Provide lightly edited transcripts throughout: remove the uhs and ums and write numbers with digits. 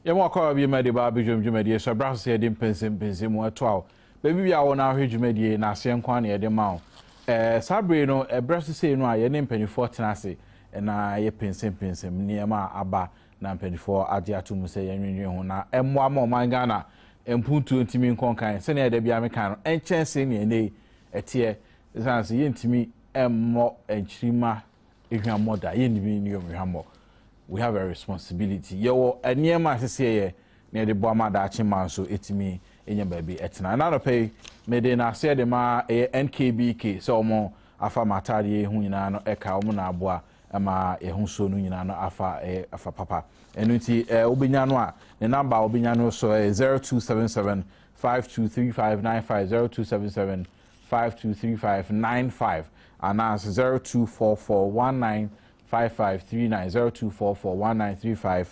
Yemo kwa bi mede ba bi dwumdwumade so bra so yede mpensem mu atoa baby bia wo na ahwe dwumade na ase nkwa na yede ma wo sabre no bra so sei no a ye ne mpanifo tenase na ye pensem niema aba na mpanifo age atum se yenwenwen ho na emmoa ma omanga na empuntu ntimi nkonkan se na yede bia mekan no enchense ne ene etie sanse ye ntimi emmo enchirima ehwamoda ye ndimi ni ehwamo. We have a responsibility. Yo, a near my sister near the Boma Dachiman, so it's me in your baby. It's another pay. Made na say the ma a NKBK, so more afa matadi, hunano, eka, omuna bois, ama a hunso nunano afa papa. And uti Obinyanoa, the number Obinyano so 0277 523595, 0277 523595, and that's 024419. 5539 02441935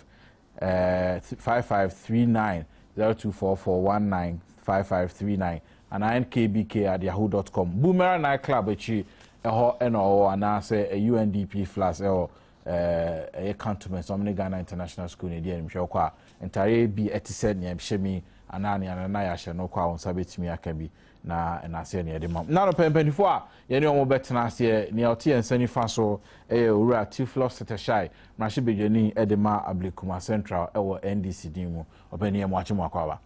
5539 0244195539 and nkbk@yahoo.com. Boomerang nightclub echi eho eno anase UNDP flash eho a cantonment so many Ghana International School ne dia mhwe kwa entire bi etise ne mhwemi anani anana ya hye no kwa on sabetimi akabi na ase ne edema na no pempenifo a ye ne omo betena ase ne ote ensani fa so owura Tiflos Seteshai mrahye bedwani edema Ablekuma Central ewo NDC dimu opani emu achemu akwa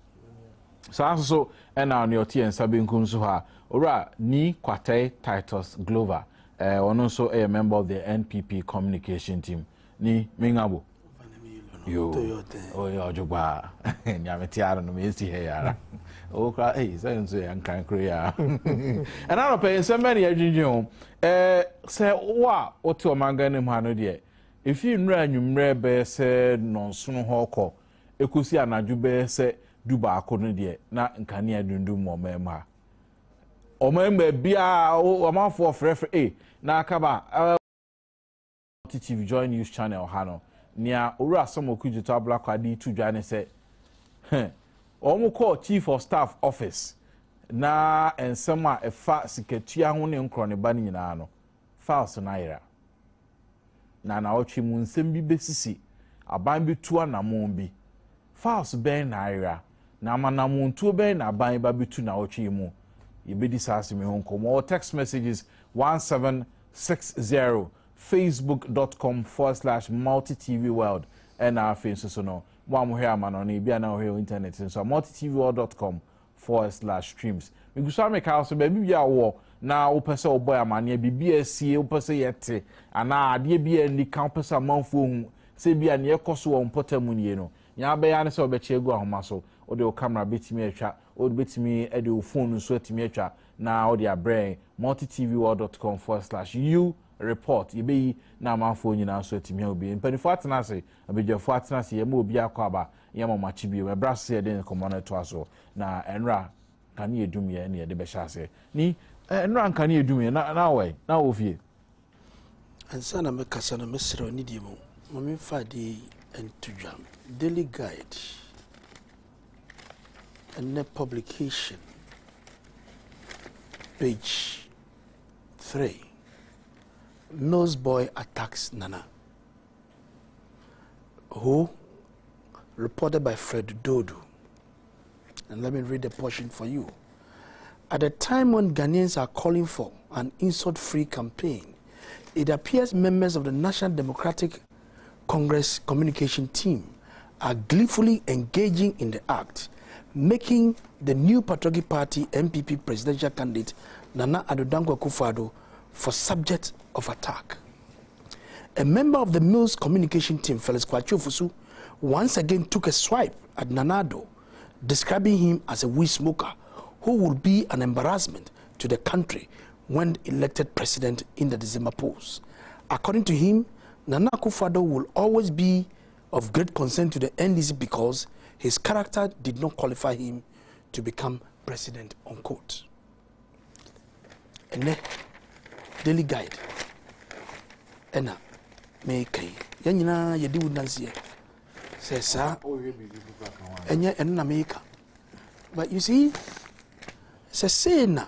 so na ne ote ensabe nkun so ha owura ni Kwatei Titus Glover ono so a member of the NPP communication team ni mingabo yo oh yo jogba nyametiara no mesi he yara o kra say nso yan kan krea and I don't pay so many adwinjun say wa oto omanga ne ma no de if you nra anwumre be say nonsono ho kọ ekusi anadwu be say duba akono de na nkane adundum mo mema omemba bia o amanfo frefre na akaba TV Joy News Channel hano nia owura Samoku Jito Black Adi tu dwane se omo call Chief of Staff Office na ensema efa siketua ho ne nkro ne ba ni nyina no files na ira na otwe mu nsem bi besisi aban bi tu anamon bi files ben na ira na manamon tu ben na aban ba bi tu na otwe mu yebedi saasi me honkom or text messages 1760 facebook.com/multitvworld and our face so no one mo here man on e bia na here internet so multitvworld.com/streams we go so make house baby bia wo na wo pese wo boy amane bibia sie wo pese yete ana ade bia ni kan pese amanfo hu se bia ne ekoso wo mpotamu nie no nya be ya ne se obeche egu ahoma so o de o camera betimi atwa o de betimi e de o phone so atimi atwa na o de abrain multitvworld.com/you report yebe na amanfo nyina so atimi obi mpanifo atenase abedwafo atenase yema obi akwaba yema machi bi we brase de komono to aso na enra kan yedum ye ne de be hyase ni enra kan yedum ye na we na ofie ansa na mekasa na mesro ni die mo mami fa de entudwam daily guide and the publication page 3 Noseboy attacks Nana, who reported by Fred Dodo. And let me read the portion for you. At a time when Ghanaians are calling for an insult-free campaign, it appears members of the National Democratic Congress communication team are gleefully engaging in the act, making the new Patriotic Party MPP presidential candidate Nana Addo Akufo-Addo for subject of attack. A member of the Mills communication team, Felix Kwachofusu, once again took a swipe at Nanado, describing him as a weed smoker who will be an embarrassment to the country when elected president in the December polls. According to him, Nana Akufo-Addo will always be of great concern to the NDC because his character did not qualify him to become president, unquote. And daily guide. Ena make yanyina yedi wunansie sesa enye enna make. But you see say na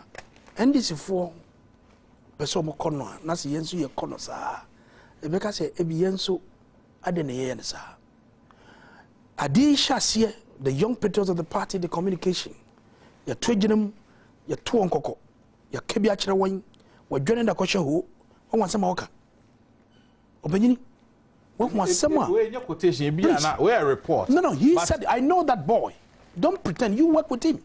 NDC for person mo kono na se yenso ye kono, e be ka say ebi yenso ade ne ye ne sa Adi Shasia, the young patriots of the party, the communication. Your Twigenum, your Tuonkoko, your Kebiachra wine, we're joining the Kosha who wants some oka. Opinion? What was someone? Where your quotation be where a report? No, he said, I know that boy. Don't pretend you work with him.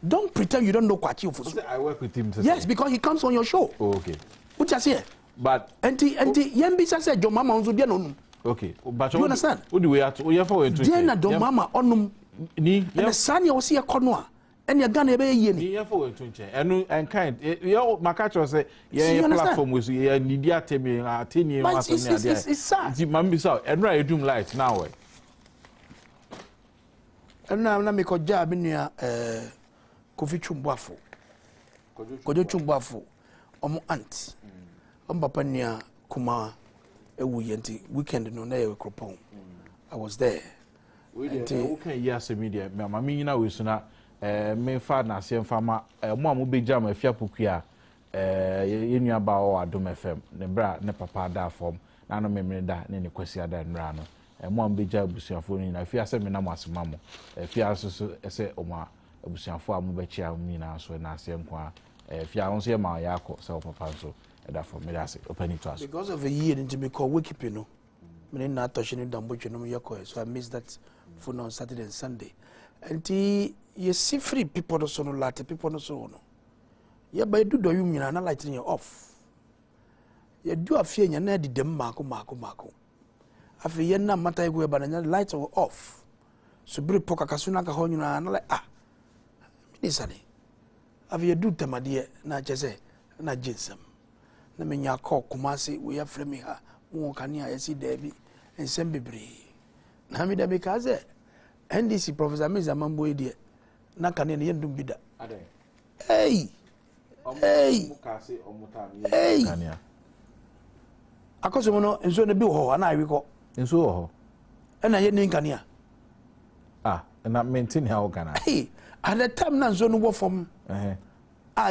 Don't pretend you don't know Kwachi Ofosu. I work with him. Yes, because he comes on your show. Oh, okay. What you say? But Yembisa said, your mama on no. Okay, but you understand? What do we have to? We have to. Diana do mama onum. Ni. And the son you see a corner. And you're gonna be ye. Ni have to change. And kind. You makacho say yeah platform with you. Nidia temi 10 years. It's sad. The mambisa. And right doom light now. And now na me ko job in ya Kofi Chumbafo. Kojo Chumbafo. Omo aunt. Papa nia kuma ewu yenti weekend no na ye kropon. I was there. We okay yes media. Mama nyina we so na me fa na se mfa ma mo am be jam afia pokua ye nua ba o Adom FM ne bra ne papa da form na no memre da ne kwasi ada nra no mo am be jam busuafo ni na afia se me na mo asema mo afia so ese o ma abusuafo am be chia mi na so na se nkwa afia won so ye ma yakọ se o papa so da form me da se open it to us because of a year into me call Wikipedia no me na touch ni dambo no yakọ so I missed that phone on Saturday and Sunday and you see free people so no latte people no so no ya ba do you mean na lighting you off ya do afia nya na di dem mako afia ye na mata ego ba na lights are off so bri poka kasuna ka honyu na like mini sane afia do temade na chese na jinsam na menya call Kumasi we ya frame ha mo kania yesi debi ensem bebre na mi da be kaze NDC Professor Miza Mambo edie na kane ne yendum bida hey kania akoso mo no enso ne bi ho na awi ko enso ho na ye ne kania na maintain how kana hey at the time na enso no wo from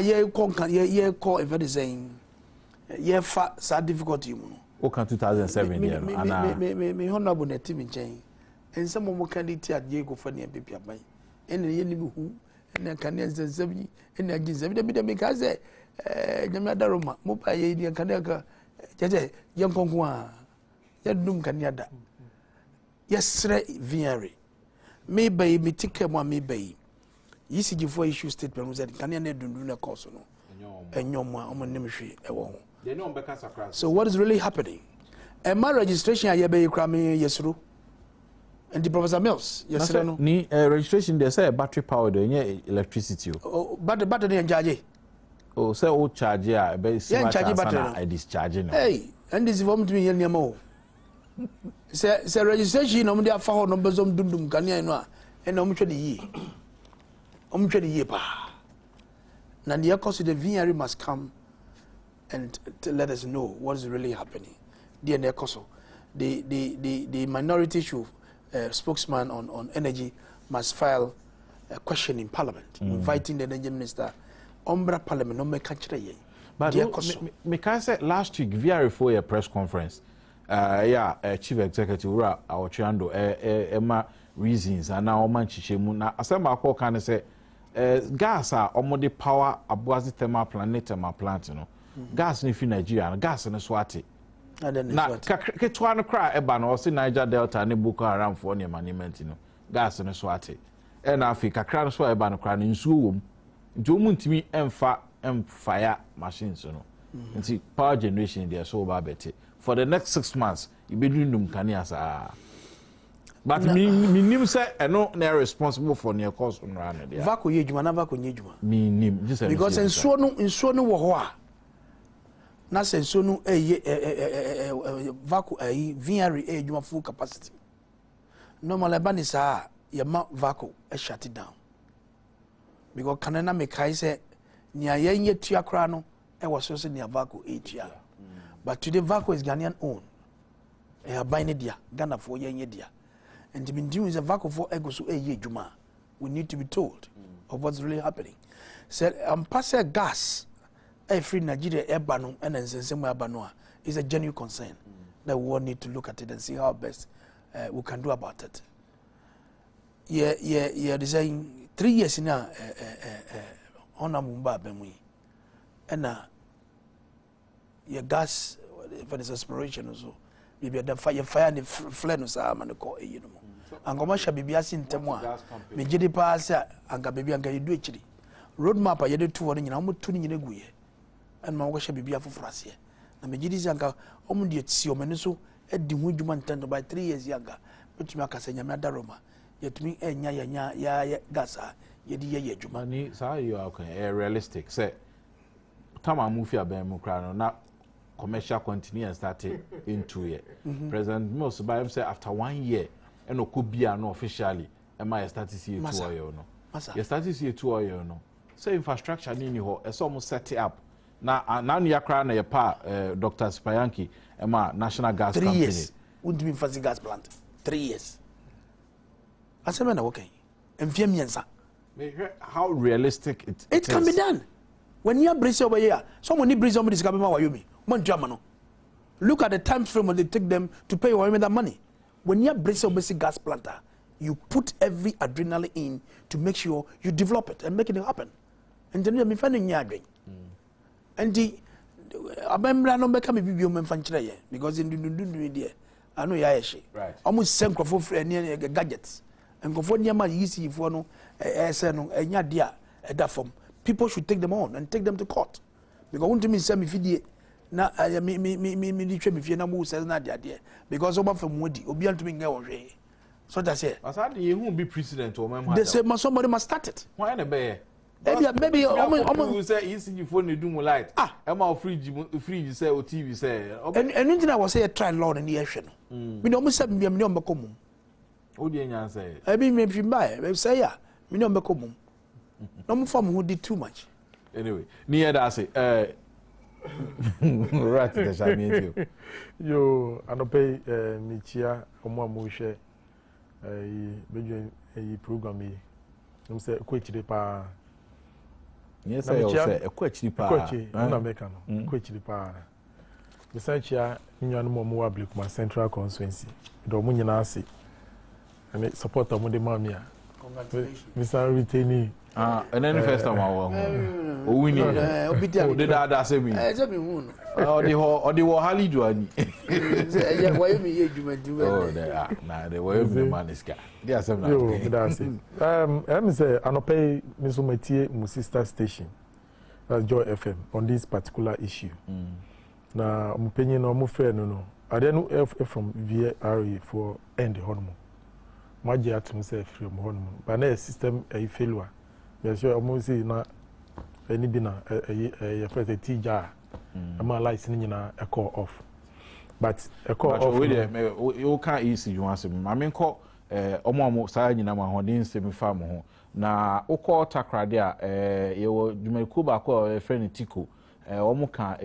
ye ko kan ye ko if it saying ye fa sa difficulty mu no o kan 2007 there ana me honorable na team nchen enso mo candidate at ye go fa ne bibia ban ene ye ni hu ene kan ensesabi ene aginsabi da bi da me ka say nyame adaroma mo pa ye ni kan ka jeje ye nkonko a ye dum kan ya da yesre viare me bay me tike mo me bay yisigi for issue statement said kan ya na dundu na course no enyom a o nim hwe e wo ho they no be kasa class. So what is really happening? And my registration aye be kra me yesru and the Professor Mills yesre no ni registration they say battery powered electricity but the charge say o charge a be smart and I discharge no hey and this form to me yen o say registration no dey afa ho no bezom dundum kan ya no a and o mtwe de ye pa na the course the VRE must come and to let us know what is really happening. The minority issue spokesman on energy must file a question in Parliament, inviting the energy minister. Ombra Parliament no make catch ye. But me can say last week via for a press conference, chief executive Ura Aochiando Emma reasons and now man chichemu na asema ko kan say gas a omode power abuazi thermal plant no. Gas ni fi Nigeria gas ni swati na ketwa no kra eba na o se Niger Delta ne Boko Haram for ne management no gas ni swati e na Africa kra no so eba no kra ni nsuo wom nti o muntimi emfire machines no nti power generation there so ba bete for the next 6 months you be doing kania sa but me nim say eno na responsible for near cost on ran there vako ye djuma na vako nye djuma me nim because nsuo no wo ho a na senso no vacuum VRE adwuma full capacity normally banisa ya ma vacuum shut it down because kanana me kai say nia yenye tua kra no was so say nia vacuum etua but today vacuum is Ghanaian owned buy ne dia Ghana for yenye dia and the been doing is a vacuum for ego so adwuma we need to be told of what's really happening said pass gas free Nigeria Ebano and Nsensemu Abanoa is a genuine concern that we all need to look at it and see how best we can do about it. design 3 years now on a mumba bemui and your gas for this aspiration also maybe the fire and flame was a man call you know and commercial BBS in Temwa me jidi pass and baby and you do it road map I did 2 and I'm tuning in a guye and my worship BBA for Frasia and me jidi zanka omundi si omenuso e di hu djuma ntendo by 3 years younger but me aka senya me adaroma yet me enya ya gasa yedi ye djuma ni sa you are okay realistic say time I move here be mu kra no na commercial continue and started into it. President Mills by him say after 1 year and okobia no officially am I started see 2 oil no. You started see 2 oil no. So infrastructure ni ho e so almost set it up. Na ya kra na ye pa Dr. Spayanki ema National Gas 3 Company. 3 years. Wouldn't be fancy gas plant. 3 years. Asema na okay. Emfie miensa. How realistic it can be done. When you brace over here, someone need brace over this government Wyoming. Look at the time frame when they take them to pay Wyoming that money. When you brace over basic gas planter, you put every adrenaline in to make sure you develop it and make it happen. And then you're finding your again. And the Abembra no become a video manufacturer because in the I know ya right. Almost same for gadgets. And go for near my easy for no and dia at that form. People should take them on and take them to court. Because want to me send me video na me try me na mu say na dia because oba from modi obi antumi nge wo hwe. So that say asade ye who be president or member. They say somebody must start it. Why na be? Maybe you say ECG phone do mo light. Emma fridge say o TV say. And anything I was say try law in the action. Me no mo say me no mbeko mum. O dey nyan say. I be me buy say ya me no mbeko mum. No mo form who did too much. Anyway, near that say right the shame yo anope michia omo amuhwe beju program yi no say kwechire pa yes say o say kwechire pa na meka no kwechire pa misachia nyanu mo wa Blakuma Central Constituency do mo nyina ase and support am de mamia Congratulations. Mr. Retaining and then the first time I won. Oh, we need. Oh, did that say me? Eh, say me who? Oh, the Hali Joani. Yeah, why me ye do? Oh, they are. Nah, they were the man is guy. They are some. Yo, that's it. I'm say I no pay Miss Umetie my sister station, Joy FM, on this particular issue. Na umpenye no mufre no. I don't know from VRE for end honmo. Maji atum say from honmo. But na system a failure. Yes, you almost say na any bina a first teacher. I'm a license a call off. But a call off. You can't easy you answer. I mean, call omo saying na mahondin semi farm ho. Na oko takradia you may kuba call a friend Tico. Omo can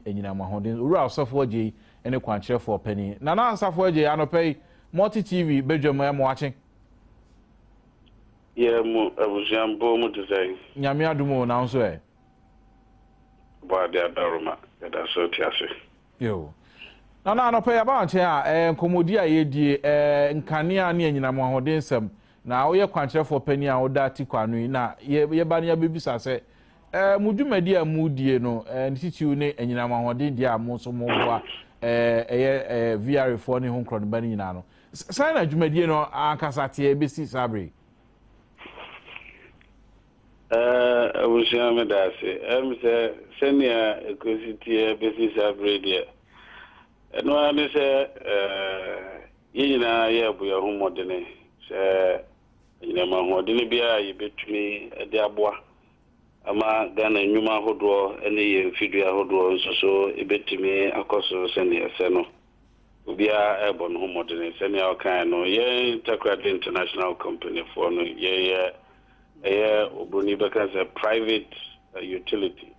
enyina mahondin. Ura software J any quanture for penny. Na software J I no pay multi TV bedroom I'm watching. Yeah, I was young, boom to say. Nyame adumo na nso e. Ba dia daruma, da so tiase. Yo. Na no pay about here nkomodi a yedie nkania na anyina mo ahodensem na wo ye kwankyere for pani a wo da tikwanu na ye ba na bebisa se mudwumadi a mudie no ntitiw ne anyina mo ahoden dia mo so mo boa VR for ne ho nkron ba nyina no. Sai na dwumadi no ankasa te besi sabre. I was young, I'm senior equity business average. And one is yeah, we are home modern. You know, my modern beer, you bet me a diabwa. Ama Ghana Numa Hodro, any Fidia Hodro, so a bet to me, a cost of senior seno. We are airborne home modern, senior kind, yeah, Takrad International Company for no, yeah. Because a private utility.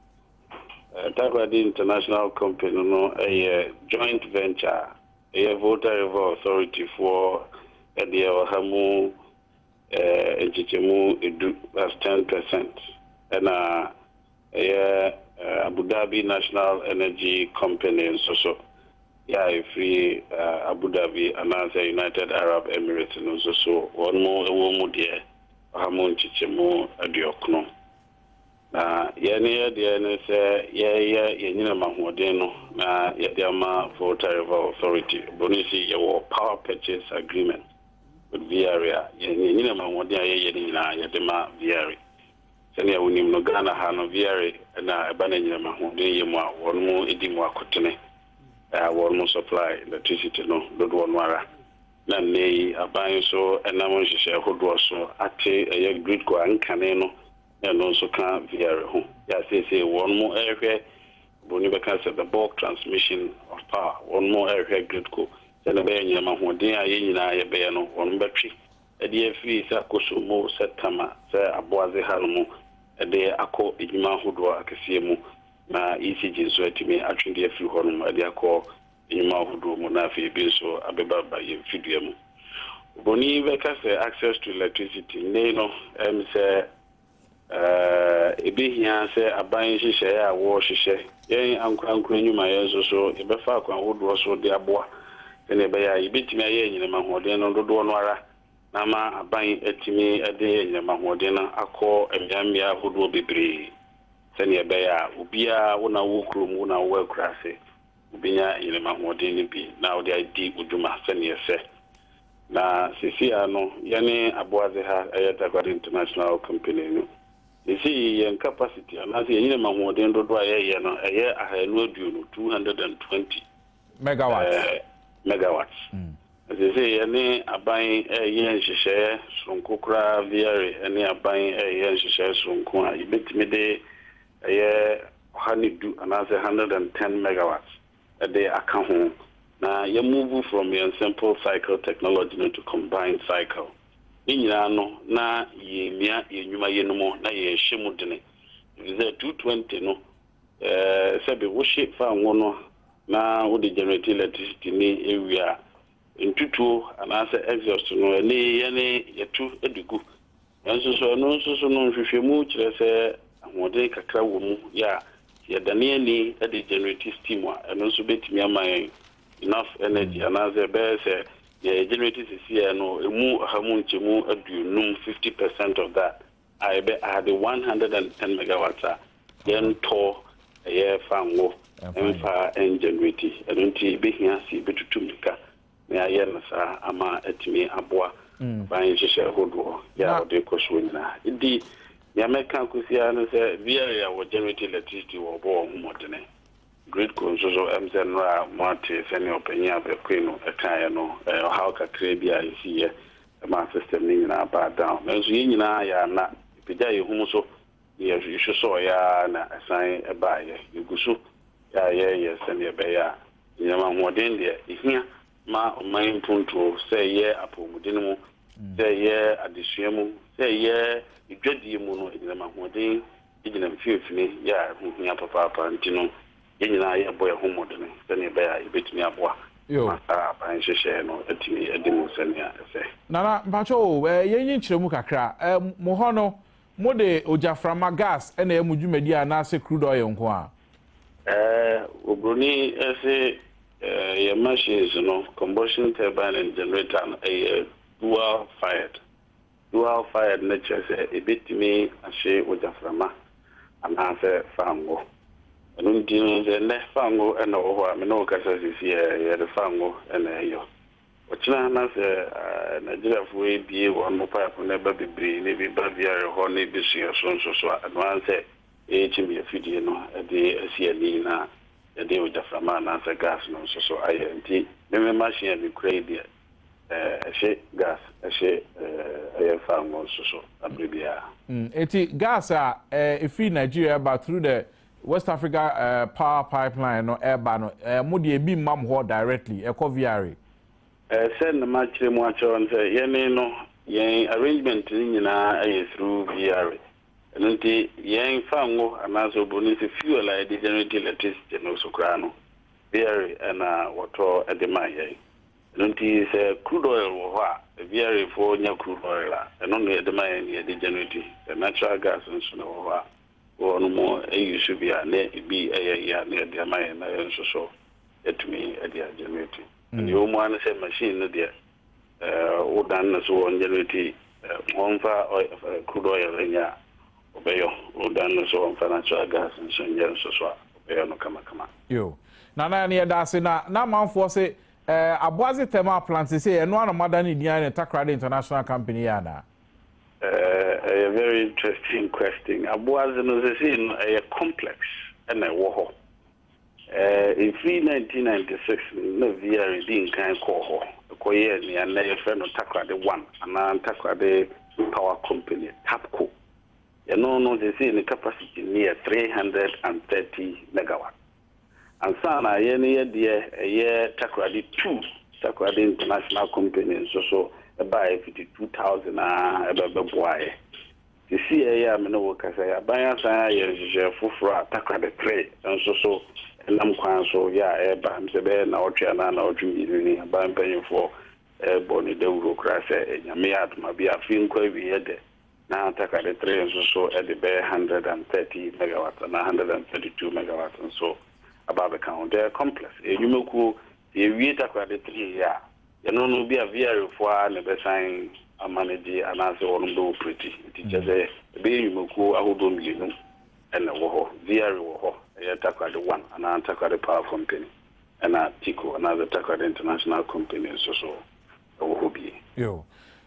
Takradi International Company, no, a joint venture, a voter authority for the Hamu Ejichemu Edu, that's 10%. And Abu Dhabi National Energy Company and so. yeah, free Abu Dhabi and as United Arab Emirates and also so one more dear Hamon Chichemo Adiokno. Na yene dear and say, yeah, Yenina Mahmodeno, na Yadiama for River Authority, Bonisi, your power purchase agreement with Viaria, Yenina Mahmodia Yenina Yadema Viari. Senia unim no Ghana Hano Viari and Abanina Mahmodi Yema, one more Edimwa Cotene. One supply electricity no do one wara na nei aban so enam hihye hodo so ate eye grid ko ankane no no so kan via ho ya say one more area boni be kan say the bulk transmission of power one more area grid ko se na be nyama ho den aye nyina ye be no one betwi e de afi sa kosomo setama se aboaze halmo e de akọ ejuma hodo akese mu na ECG so atimi atwende afiri hɔ no ade akɔ enyuma hodo mu na afei bi so abeba ba ye fidua mu boni be ka say access to electricity nei no say ebihia say aban hihye a wo hihye yen ankran enyuma yen so ebefa akwan hodo so de aboa ne be ya ibetimi aye enyima hoden no dodo no ara na ma aban atimi ade enyima hoden na akɔ emiamia hodo bebre sani be ya ubia wona wo krom wona wo akurase ubinya ile mahmodin ni bi na odi ID uduma sani ese na sisi ano yani aboaze ha ayata kwa international company no sisi yen capacity ana se ile mahmodin dodo aye no aye ahanu aduo no 220 megawatts sisi yani aban yen hihye sonkokra viare ani aban yen hihye sonko a ibetimi de hanidu another 110 megawatts a day account. Now you move from your simple cycle technology to combined cycle. No, na ye mia ye nyuma ye no mo na ye hemu dene. It is 220 no. Sabe wo shape fa ngono na wo de generate electricity ni area ntutu anase exhaust no ni ye ne yetu edugu. Yanso so no hwehwemu kire se amode kakra wo mu ya dane ni e de generate steam a no so betimi aman enough energy another be say the generate here no emu hamu nchemu adunum 50% of that I be had 110 megawatts then to a fango emfa en generate adunti be hia si betutumika na ya na sa ama etimi aboa ban hihye hodo ya de koso nyina idi ya meka kusia no se via wo generate electricity wo bo humodene grid control MZN ra mate sene openya be kwenu ekaya no how ka trebia isi ma system ni na ba down menso nyina ya na pija ye humu so ye hwehwe so ya na asan e ba ye gusu ya ye sene be ya nyama hoden de ihia ma oman punto se ye apomudin mu se ye adesua mu se ye igwadi mu no nyama hoden igina mfiofini ya huhia papa ntino yenyina ya boy homodene sene be ya ibetimi aboa masa ban hyehyɛ no atimi adimu sene ya ɛsɛ nana mpacho yenyin kyeremu kakra mo ho no mo de ojaframa gas na emu dwumadi a na se crude oil nko a obroni ɛsɛ your machines no combustion turbine and generator no dual fired na kyerɛ ebetimi ahye ojaframa anase fango anundi no ne fango ena wo a me no kasa sisi ye de fango ena yo ochina na se Nigeria fo ebie won mo pipe na ba bibiri ne bi ba via ho ne bi so advance chimbi afidie no de asiani na de ojaframa na se gas no so ayenti me machine bi credit gas fango so abribia eti gas a if Nigeria ba through the West Africa power pipeline no eba no mo de bi mam ho directly VR send the match mu acho say yene no yen arrangement ni nyina through VR nti yen fango anaso bonus fuel I generate electricity no so kra no VR na water edema yen nti say crude oil wo ha VR for nya crude oil no no edema yen dey generate natural gas so no wo ha no more should be a ne bi ya ne de mai na so at me at the generating. And the woman said machine, no dear, or done so on generating one far crude oil in ya, obey or done so on financial gas and so obey no come. Yo, Nana near Dasina, now man for say, Abuazi thermal plants say, and one of Madame Indiana Takrade International Company, Anna. A very interesting question. Abuazi is a complex and a war. In 1996, no via redeem kind call her. Koye ni ane friend of Takrade One, and Takrade Power Company, TAPCO. You know, they say in the capacity near 330 megawatts. And sana yeni dear a year Takrade 2, Takrade International Company, so by 52,000 boy. The CA, I mean, work as a buyer, for Takrade 3, and so. And I'm quite so, yeah, I'm saying, now, China, now, Jimmy, I'm paying for Bonnie de Urocracy, and Yamiat, maybe a film quite we had now take at the trains so at the bare 130 megawatts and 132 megawatts, and so above the count. They're complex. You know, we take at the 3 years. You know, be a very far and the sign a manager and answer on do pretty. Teachers say, be you go, I would do you and the war, very war. I Takrade One, and I Takrade Power Company, and I Tico, another Takrade International Company, so hobby. Yo,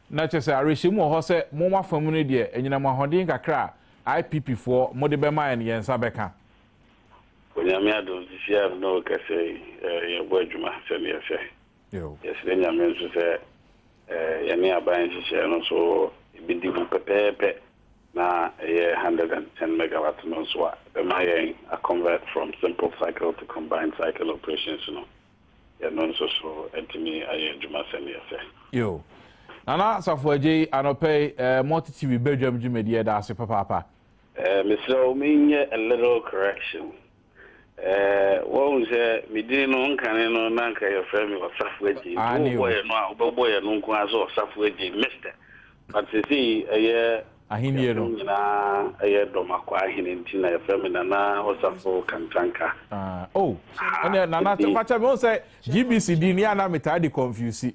not just a regime or say, Moma family dear, and you know, Mahodin Kakra, IPP4, Modibema and Yansabeka. When you made those this year, no, Cassay, Wajuma, say, yo, yes, then you meant to say, Yamia buying share, and also it been different pepe. Now, 110 megawatts no so I convert from simple cycle to combined cycle operations, you know. Yeah, no so to me I Juma send say. Yo. Nana Safuaji anope multi TV Badwam Jumedia da se papa. Mr. Ominya a little correction. What was me didn't know can no nanka your friend was Safuaji. Boy no kwazo Safuaji Mr. But you see Ahini no na Adom akwa ahini ntina ya femina na osafo kantanka oh nana tefacha me say GBCD ni ana metadi confuse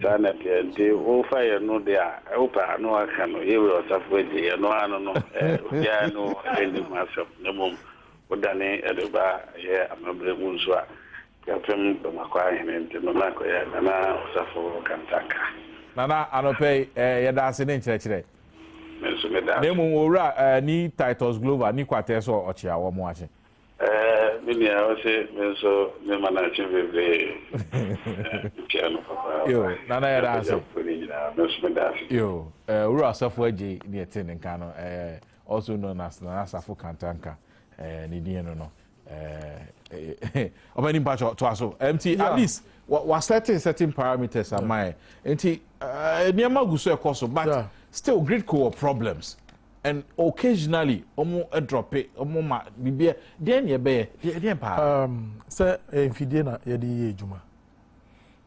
sana de o fire no de a opa no aka no ye we osafo de no ano no ya no endi masop ne mom odane edeba ye amabre munso a ya fem do makwa ahini ntina na ko ya na osafo kantanka nana anope ye da ase ne nkyerɛkyerɛ Nemu ora ni Titus Glover ni kwate so ochia wo mo ache. Mini I say so me manachi veve. Piano papa. Yo, nana ya dance. Yo, ora asafo age ni ete nka no also known as Asafo Kantanka ni din no. Obani mpacho to aso. MT at least was certain parameters am I. MT niam guso ekoso but still great core problems and occasionally drop it ma bibia den ye be den pa say enfidie na ye di ejuma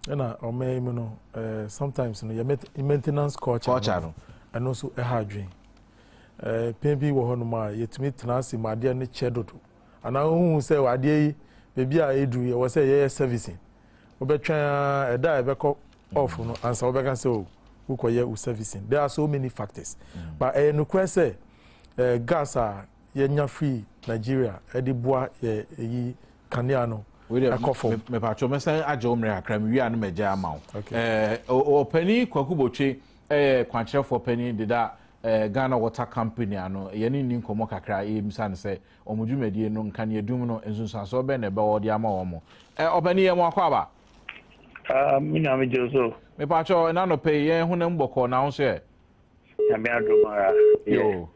na omem no sometimes no ye maintenance culture no and also a hardware pembi wo hono ma yetumi tenase ma de ne chedodo ana hu say wade yi bebi a edu ye wo say ye servicing obetwa eda e beko off no ansa obeka say who servicing. There are so many factors. But no question gas yenya free Nigeria edibua yi kaniano me pacho me say ajo mre akra me wi anu meja ama o pani kwakubotwe kwankyerɛ for pani dida Ghana Water Company ano ye ni nkomo kakra e misa ne say omudwumedie no nka ne adum no ensunsanso be ne be wo de ama wo mo obani ye mo akwaba mina me jozo me pacho na no pay yen hunam boko na ho so e ya me adomara yo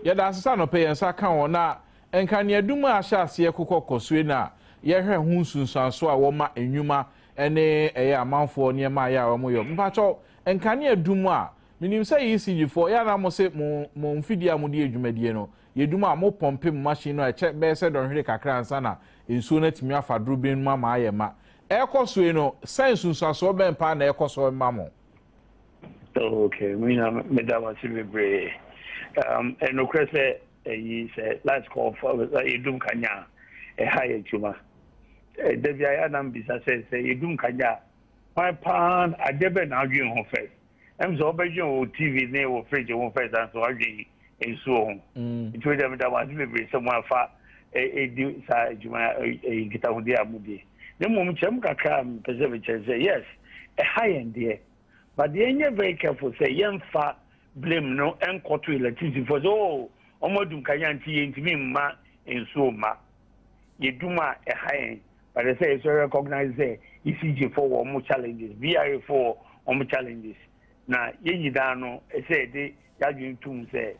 ye da sasa no pay yen sa kan wo na enka ne adum a hya ase kokokosue na ye hwe hu sunsanso a wo ma enwuma ene eye amanfo ne ma ya wo mo yo me pacho enka ne adum a minim say ECG4 ya na mo se mo mfidi amudi adwumadie no ye dum a mo pompe machine no e che be se don hwere kakra ansa na ensuo na timi afadro ben ma aye ma ekosue no sense nsaso ben pa na ekoso mamo okay me na me da wa sibebre and no crese yi say last call for you dum kanya e high chuma Debbie Adam Bisa says, you do Kanya. My pan, I never now you home first. I'm so bad you TV near or fridge home first, and so I get in so home. It will never was maybe someone far a do side a guitar with the Amudi. The moment Chamka come, preserve say, yes, a high end there. But the end very careful say, young fat blame no and quarter electricity for so, Omodum Kayanti into me, ma, and so ma. You do ma a high end. But I say, so recognize the ECG for more challenges, VRA for more challenges. Now, ye dano, I say, they judging to say,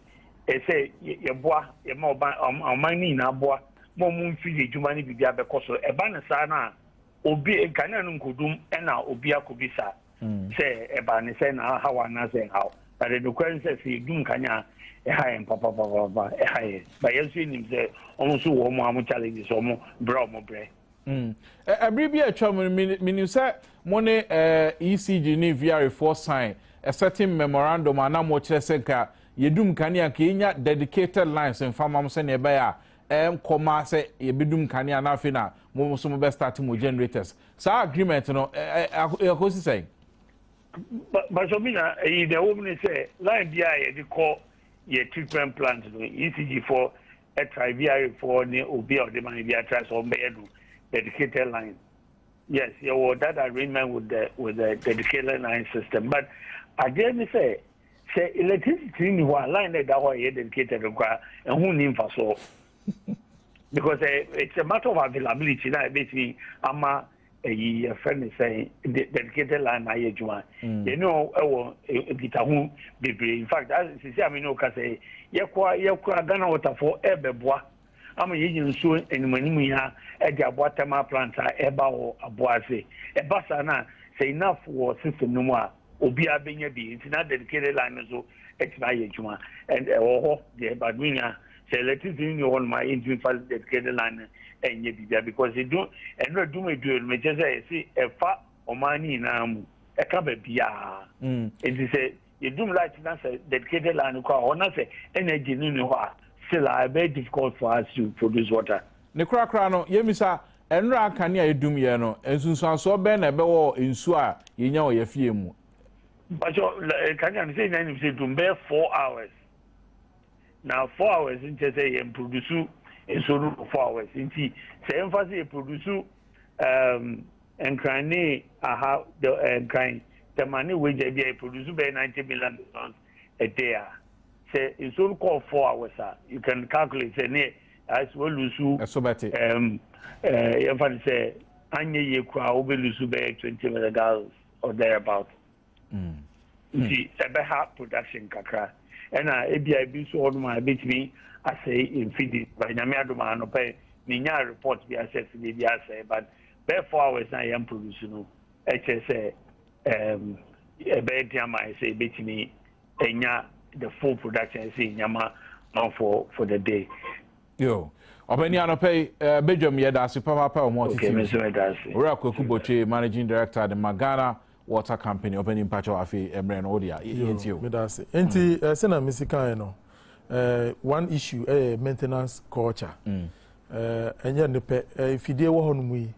I say, your boy, your mobile, money in a boy, more moon fee to money be there because a banner sana, obi a canon kudum, and now obia kubisa. Say, a banner say, how I say how. But the question says, you do Kanya, a high and papa, a high. But you see him say, almost more challenges, or more brown, more bread. Every be a trouble, meaning, sir, money ECG ni VR4 sign, a certain memorandum, and I'm watching Senka, Yedum Kanya Kenya, dedicated lines and farm send by comma say, Yebidum Kanya Nafina, Momo best starting with generators. So, agreement, you know, what's he saying? But so, the woman say, line BI, they call your treatment plant, ECG for a try VR4 near Obi or the money via trans or Bedu. Dedicated line. Yes, you will that arrangement with the dedicated line system. But again, say electricity in one line that are dedicated require and who name for so because it's a matter of availability. That basically, a friend is saying dedicated line. You know, in fact, as I mean, no, because you Ghana water for Ebeboa. I'm using so and when we have a Jabwatama plant, Eba or Abuase, a Basana, say enough for system no more, Obia being a bee, it's not dedicated line, so it's my Juma, and the Badwina, say, let it in on my individual dedicated line and you be there because they do, and not do me do it, just say, a fat or money in a cabin, and they say, you do like to dedicated line, or not say, energy, no, still very difficult for us to produce water. Ne kra no yemisa enra akane edum ye no ensunsuan so be na be wo ensu a yenya wo yefie mu. But can you say na say to be 4 hours. Now 4 hours in say you produce ensu 4 hours. Inti say emphasis produce enkrane aha the enkrane the money we dey produce be 90 million tons a day. Say it's all called 4 hours, you can calculate say as well lose if I say anya ye kwa will lose be 20 million gallons or thereabout. See a production kakra. And ABI so on my bit me I say in feed by Namiadoma no pay Minya report be assessed maybe I say but be 4 hours I am producing HSA a bed I say bit me enya the full production is Yama for the day. Yo, Obeni Anope, Badwam Yedasi Papa Omo. Okay, Mr. Medasi. Ora Kokuboche, Managing Director of the Magana Water Company, Opening Pacho Afi Emren Odia. Yo, Medasi. Enti, Sena Misika, one issue, maintenance culture. And yan the pe, if you deal with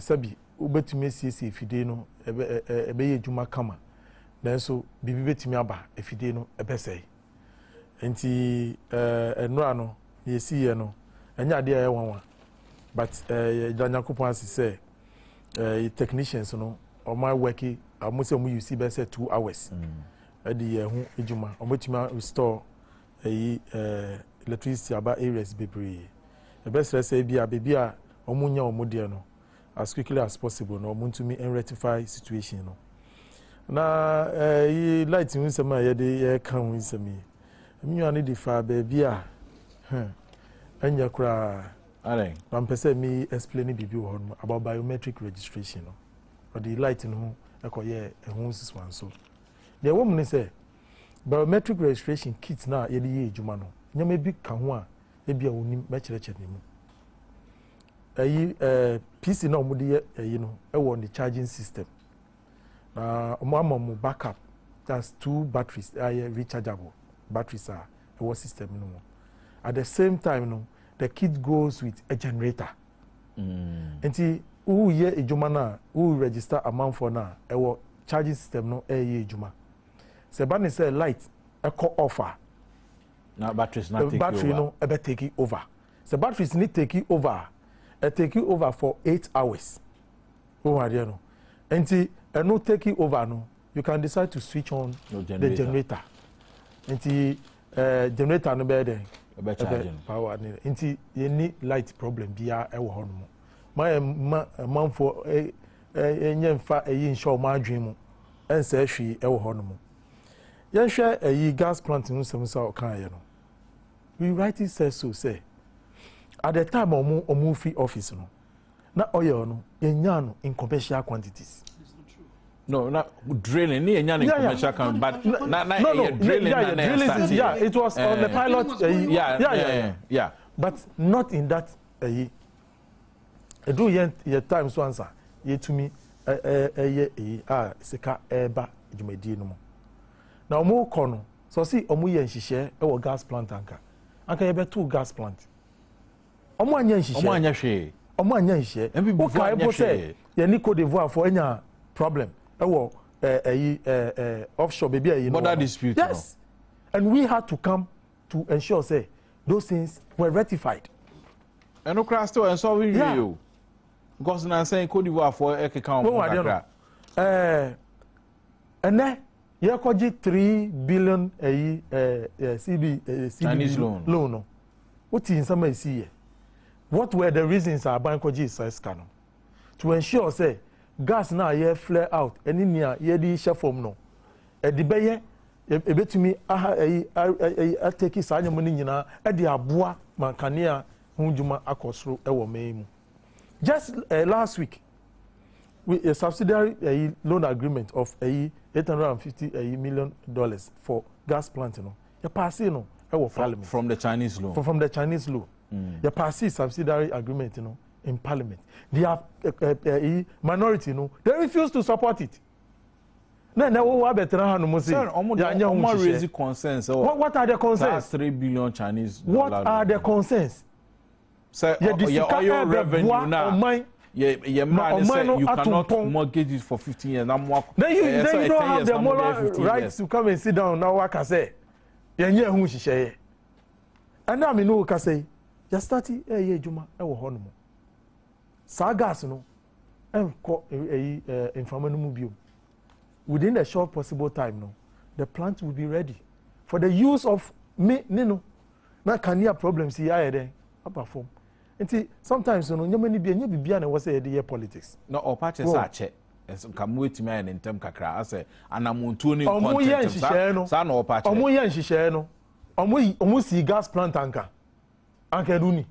Sabi, Ubetumi CC, if you dino, Ebe Juma Kama. Then so bibi betimi aba efide no ebesei enti enra no ye si ye no enya de ye wanwa but Janyankopon say technicians no o my working amuse mu use be say 2 hours edi ye hu ejuma o betimi restore electricity aba areas bebre e best say bia a omunya omode no as quickly as possible no omuntumi rectify situation no na light in some ye kan win some me anu di fa baby a anya kra ale am pese me explain bibi wo about biometric registration no or the light no ekoye ehun siswan so the woman say biometric registration kit na ye di ejuma no nyama bi ka ho a e bia onim me kire ne mu PC na omudi ye no e wo the charging system mu backup, that's 2 batteries, rechargeable batteries are our system. At the same time, the kit goes with a generator. And nti who ye ejuma na who register amount for na ewo charging system no ye ejuma se ba ne say light echo offer na batteries not take battery over. no ebe take it over se batteries need take it over take it over for 8 hours oh ade no nti no take it over no you can decide to switch on the generator nti generator no be there ebe charging power nti you need light problem bia ewo ho no man for nyemfa eyi nsho ma adwen mu ensa hwi ewo ho no mu yenhwe eyi gas plant no semsa o kan ye no we write it says so say at the time omu free office no na oil no yenya no in commercial quantities. No, not drilling. Ni enya in commercial can, but drilling. Yeah, it was on the pilot. Yeah. But not in that. Do ye times so answer. Ye to me. Seka eba jumedi no mo. Na omo kono. So see omo ye nhihye e gas plant anka. Anka ye be two gas plant. Omo anya nhihye. Omo anya hwe. Omo anya nhihye. O kai bo say ye ni Cote d'Ivoire for enya problem. Offshore baby border dispute. Yes. No? And we had to come to ensure say those things were rectified. And no crash to and solving you. Because now saying Cote d'Ivoire for a account. And then you have 3 billion CB Chinese loan. What in some see? What were the reasons our bank is to ensure say gas na ye flare out eni nia ye di hye fom no e di beye e betumi aha take sanya mo ni nyina e di aboa mankania hunjuma akosoro e wo memu. Just last week we a subsidiary loan agreement of $850 million for gas plant no ye pass no e wo parliament from the Chinese loan. From the Chinese loan. Ye pass subsidiary agreement no in parliament. They have minority, no, they refuse to support it. No, raising concerns. What are the concerns? 3 billion Chinese. What are the concerns? So, your oil revenue now. You cannot mortgage it for 15 years. Then you don't have the moral rights to come and sit down now. What I say? And now me know what I say. You start Juma. Sagas no information within a short possible time no the plant will be ready for the use of me no na can hear problems here then perform until sometimes no nyama ni bia na we say the politics no or party search come wait me in term kakra say anamuntu ni content sa na or party omo ye nhihye no omo si gas plant anka duni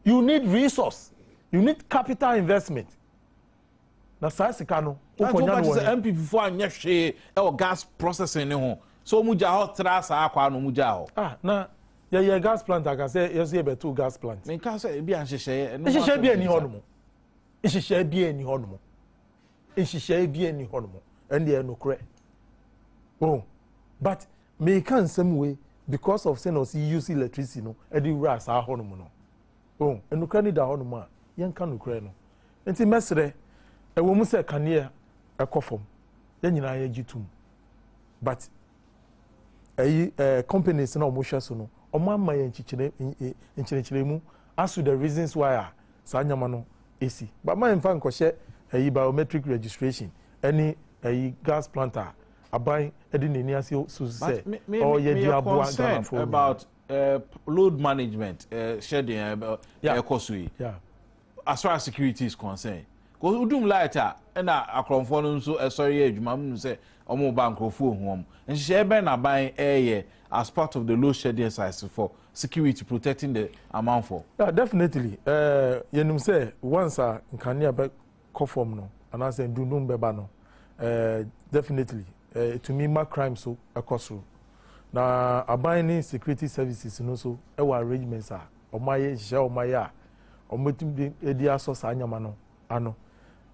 you need resource. You need capital investment. Na sasika no. MP before anya hwe e gas processing ne ho. So muja ho tra sa akwa no muja ho. Na ye gas plant I can say yes ye be two gas plant. Me can say e bia nhihye no. Nhihye bia ni hono mo. Nhihye bia ni hono mo. Nhihye bia ni hono mo. And dey no kre. Oh. But me can some way because of say no see use electricity no e di wura sa hono mo no. Oh, enu kra ni da hono mo a yenka no kra no. Enti mesre e wo mu se kanea ekofom. Ye nyina ye gitum. But companies na omo hwe so no omo amma ye nchichire mu as to the reasons why sa nyama no esi. But my mfa nkohye biometric registration any gas planter aban edi nani ase so say or ye di aboa Ghana for about load management shedding ekosui. Yeah. As far as security is concerned, because udum lighter and akromfo no so sorry adwuma mu say omo bankrofo hom and she ben na ban as part of the load shedding exercise for security protecting the amount for. Yeah, definitely. Yenum say once nkania be conform no and I say do no beba no definitely to me my crime so akosro na abiding security services no so e wa arrangements omaye hye omaye omotum edi aso sa anyama no ano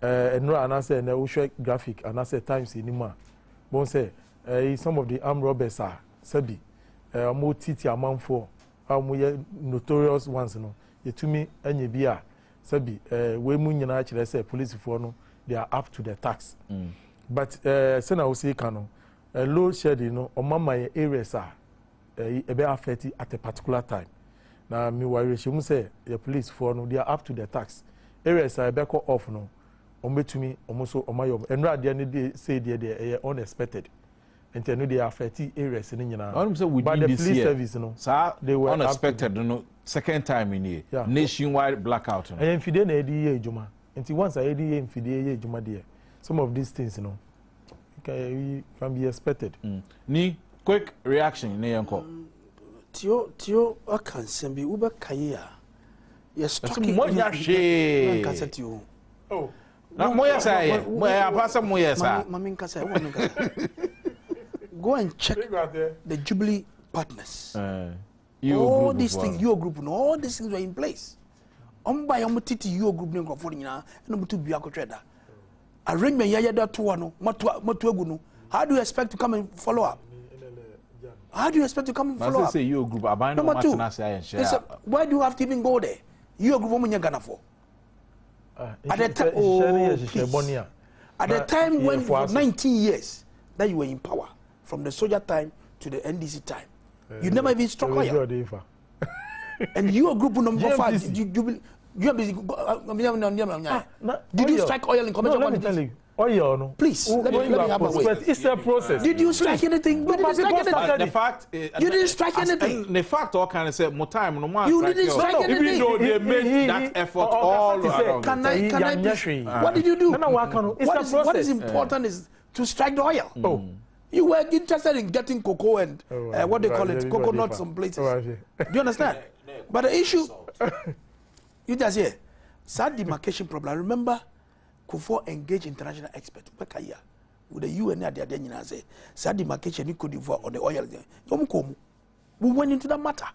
enro anase na wo hwe graphic anase times anima bon say some of the armed robbers are sabi omotiti amanfo how mo ye notorious ones no yetumi anya bi a sabi we mu nyina kire say police for no they are up to the tax but say na we say kan no load shedding no o mama areas are e be affect at a particular time na me worry shemu say the police for no they are up to the tax areas are be call off no ombetumi omoso omayo enra de ne dey say dey unexpected and no they affect areas in nyina but the police service no they were unexpected no second time in here nationwide blackout no mfide na edi ye ejuma nti once I edi ye mfide ye ejuma there some of these things no can be expected ni quick reaction ne yanko tio akansen bi uba kaya yes talking moya she oh na moya say moya pasa moya sa mami nkasa go and check the Jubilee partners all these things your group no all these things were in place by titi your group ne nkofo nyina na mutu bia kotweda arrangement ya da to no motu egu no how do you expect to come and follow up how do you expect to come and follow up say your group aban no matna say and share why do you have to even go there your group omunya Ghana for at the time at the time when for 19 years that you were in power from the soldier time to the NDC time you never even struck oil and your group number 5 did you strike oil in commercial quantities? Oil, no. Please, let me have a way. It's a process. Did you strike anything? You didn't strike anything. The fact, you didn't strike anything. The fact, all kind of say more time, no more. You didn't strike anything. Even though they made that effort all around. Can I? What did you do? What is important is to strike the oil. Oh. You were interested in getting cocoa and what they call it, coconut some places. Do you understand? But the issue, you just hear, sad demarcation problem. Remember, Kufo engage international experts. With the UN at the end, say, sad demarcation you could devour on the oil. We went into that matter.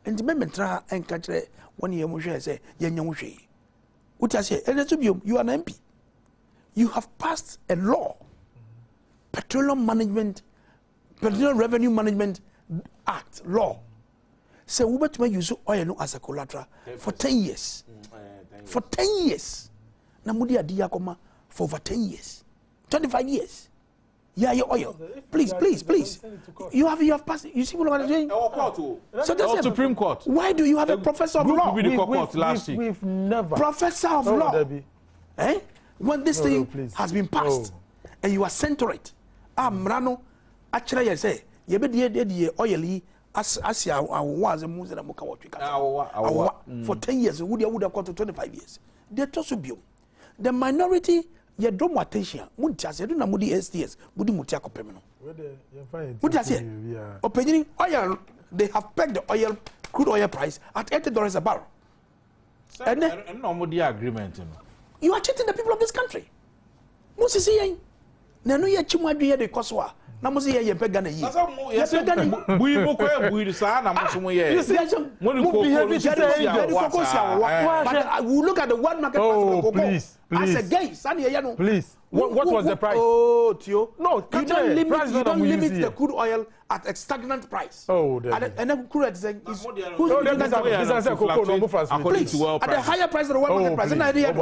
And the member try and catch 1 year mushe say, Yanyamushe. What I say, you are an MP. You have passed a law. Petroleum Revenue Management Act law. Say we better use oil as a collateral for 10 years. For 10 years. Na mudi adiya koma for over 10 years. 25 years. Yeah, your oil. Please. You have passed. You see what I'm doing? So that's Supreme Court. Why do you have a professor of law? We've never. Professor of law. When this thing has been passed and you assent to it. Mrano actually you say you be the oil as ya was a muze na muka watwika for 10 years would have got to 25 years they toss you the minority you don't want attention muntia say do na mudi STS mudi mutia kopemno muntia say opinion oil they have pegged the oil crude oil price at $80 a barrel and no mudi agreement you are cheating the people of this country musisi yen na no ye chimu adwe de koswa na mo se ye pega na yi ye pega na bui mo ko bui sa na mo so mo ye mo ni ko but we look at the world market price as a gay sani ye no please what was the price Tio no you don't limit the crude oil at a stagnant price and then crude is who's at the higher price of the world market price na idea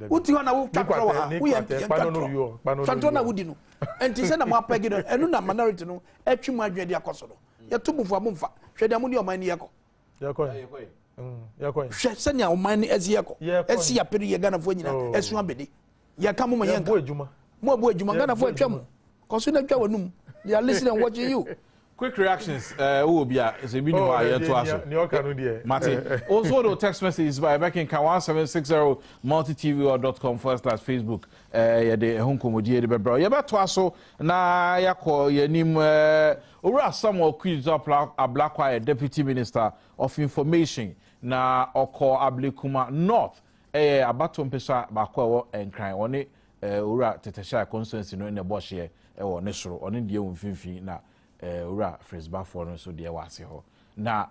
what you na we Fantona would no and ti say na mo apagi no enu na minority no atwi mu adwe de akoso no ye to mufo amumfa hwe de mo ni o man ni yeko hwe se ni o man ni ezi yeko esi ya peri ye Ghana fo nyina esu abedi ya ka mo ma yenka mo abu adwuma Ghana fo atwa mu koso na atwa wanum they are listening and watching you. Quick reactions will be a to us. Also, the text messages by backing 1760 multitv.com/Facebook. The home comedy the bebra. You better also na yako yenim ora Samuel Quiz a black quiet deputy minister of information na oko Ablekuma North. Abato mpesa bakwa and crying on it. Ora tetesha constituency no in the bush here. Nesoro on the mfimfi na ora fresba for no so de wase ho na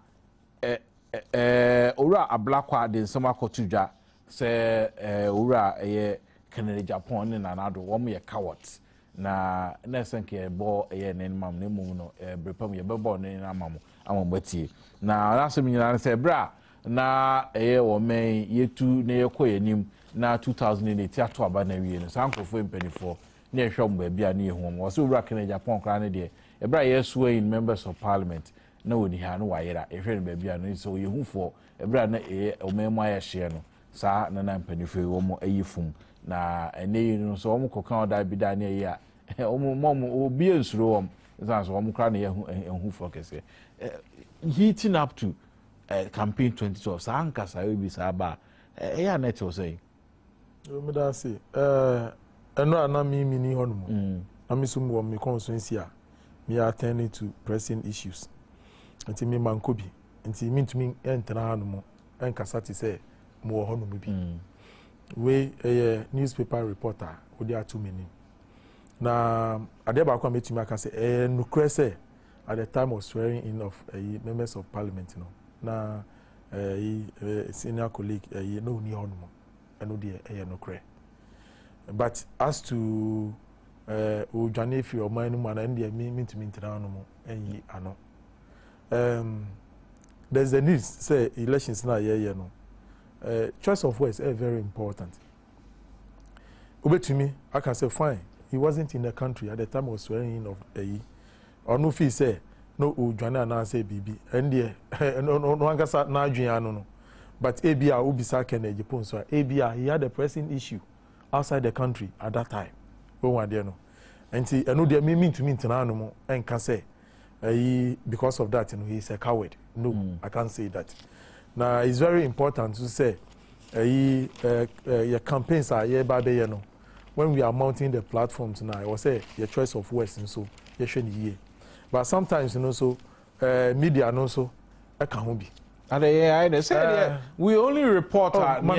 ora ablakwa de nsema kotudwa se ora Canada Japan ne nanado wo me cowards na nesenke bo ne mam ne mum no brepam ye bebo ne amamo amambatie na asem nyina se bra na wo men yetu na yekọ yanim na 2008 ato aba na wie no sankofo empanifo na ehwem ba bia na ehum wo so wura kana Japan kra ne de ebra yesu in members of parliament na woni ha no wayera ehwe ne ba bia no so yehufo ebra na omemu ayehye no sa na empanifo wo mo ayifum na ene no so wo mo kokan oda bi da na ye a wo obi ensuro wo so wo mo kra na yehufo kese heating up to campaign 2012 sa ankasa we bi sa ba ya net o say me da say eno ana mi ni hono na mi sum wo mi constituency a me attending to pressing issues until me manko bi until me ntumi entena hanu mo enkasa ti say mo wo hono bi we newspaper reporter odi atu mini na ade ba kwa metumi aka say nukre say at the time of swearing in of members of parliament na senior colleague no ni hono eno de nukre. But as to Ujane fi oman mu na ndie me to mintina no mo enyi ano there's a need say elections na ye no choice of words is very important. Obetumi I can say fine, he wasn't in the country at the time of swearing in of or no fee say no Ujane na say bibi ndie no angasa na adwen ano no but ebia obisa kene Japan so ebia he had a pressing issue outside the country at that time. When we no, and see, I know they mean to me no and can say, because of that, he's a coward. No, I can't say that. Now it's very important to say, your campaigns are when we are mounting the platforms now. I will say your choice of words and so you should hear. But sometimes so media and also I can't be. And I say we only report no.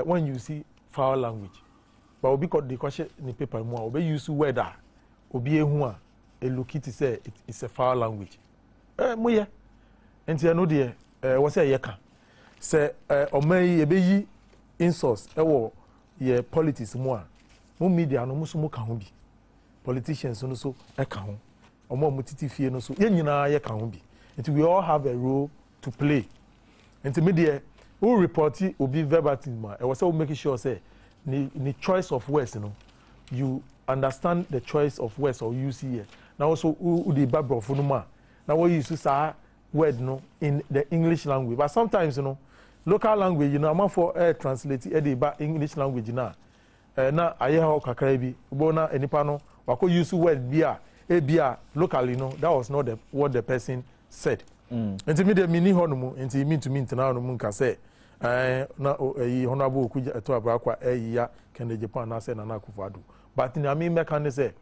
When you see foul language, but obi got the question in the paper more, obi use word obi ehun a look it say it's a foul language. Moye. Enti I know there what say yeka. Say omai ebeyi insults ye politics more media no muso mo ka ho bi politicians no so e ka ho omo mutiti fie no so ye nyina ye ka ho bi until we all have a role to play until media who report obi verbatim e was say make sure say the choice of words you understand the choice of words or use here now also who the babro for no ma now we use say word in the English language but sometimes local language I'm for translate the English language na aye ha kakra bi bo na enipa no wako use word bia locally that was not what the person said enti me de mini ho no mu enti me to me ntena no mu nka say na honorable okuja to abakwa ya kende Japan na say na akufado but I mean me say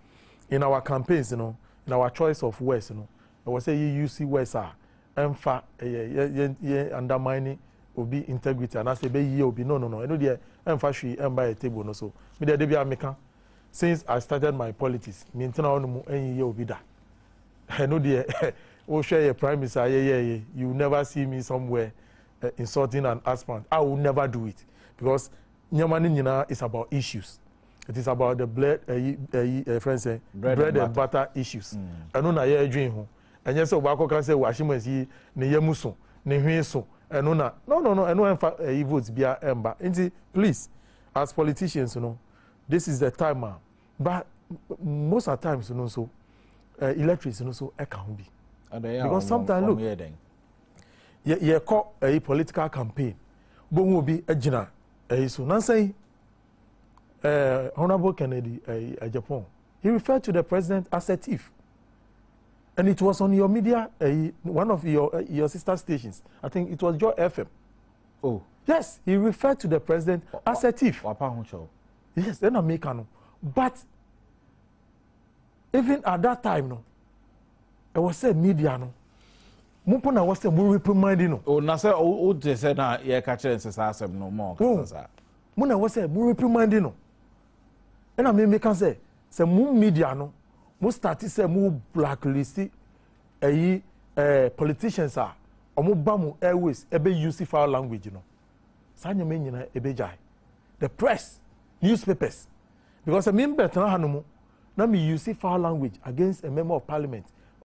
in our campaigns in our choice of words I was say you use words emfa undermining obi integrity and I say be ye obi no eno de emfa hwi emba table no so me de bia meka since I started my politics me ntena onu mu enye obi da eno de o share your prime minister you never see me somewhere insulting an aspirant. I will never do it because nyamani nyina is about issues. It is about the friends say bread and butter issues eno na ye adwen ho enye se obako kan say washimasi ne yamuso ne hweso no votes bia emba. Please, as politicians, this is the time. But most of the times, so electorates, so I can't be. Because sometimes look, you call a political campaign, but will be a general. So now say, Honorable Kennedy, Japan, he referred to the president as a thief. And it was on your media, one of your sister stations. I think it was Joy FM. Oh. Yes, he referred to the president as a thief. Yes, then American. But even at that time, it was a media. Mupona was a more reprimanding. Oh, Nasa, oh, they said, yeah, catch it, no more. Muna was a more reprimanding. And I mean, say, some media, mo start say mo blacklist politicians are omo ba mo airways ebe use foul language sanya me nyina ebe jai the press newspapers because a member tena hanumu na me use foul language against a member of parliament